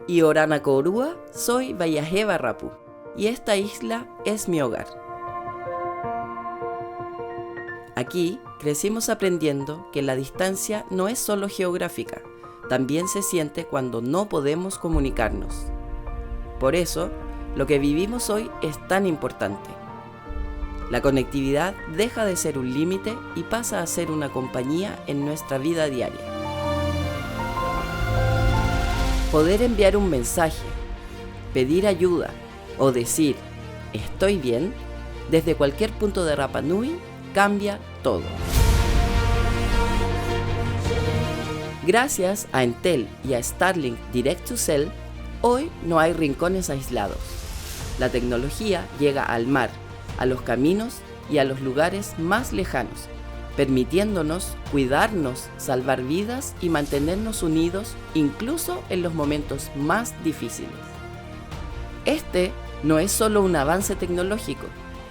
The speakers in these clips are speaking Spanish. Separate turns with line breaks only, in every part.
Y Orana Korua, soy Vallajeva Rapu, y esta isla es mi hogar. Aquí crecimos aprendiendo que la distancia no es solo geográfica, también se siente cuando no podemos comunicarnos. Por eso, lo que vivimos hoy es tan importante. La conectividad deja de ser un límite y pasa a ser una compañía en nuestra vida diaria. Poder enviar un mensaje, pedir ayuda o decir «estoy bien» desde cualquier punto de Rapa Nui cambia todo. Gracias a Entel y a Starlink Direct to Cell, hoy no hay rincones aislados. La tecnología llega al mar, a los caminos y a los lugares más lejanos, permitiéndonos cuidarnos, salvar vidas y mantenernos unidos incluso en los momentos más difíciles. Este no es solo un avance tecnológico,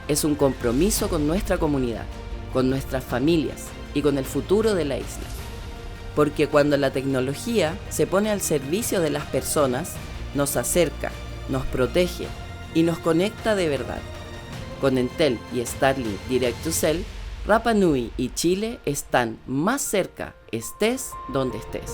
es un compromiso con nuestra comunidad, con nuestras familias y con el futuro de la isla. Porque cuando la tecnología se pone al servicio de las personas, nos acerca, nos protege y nos conecta de verdad. Con Entel y Starlink Direct to Cell, Rapa Nui y Chile están más cerca, estés donde estés.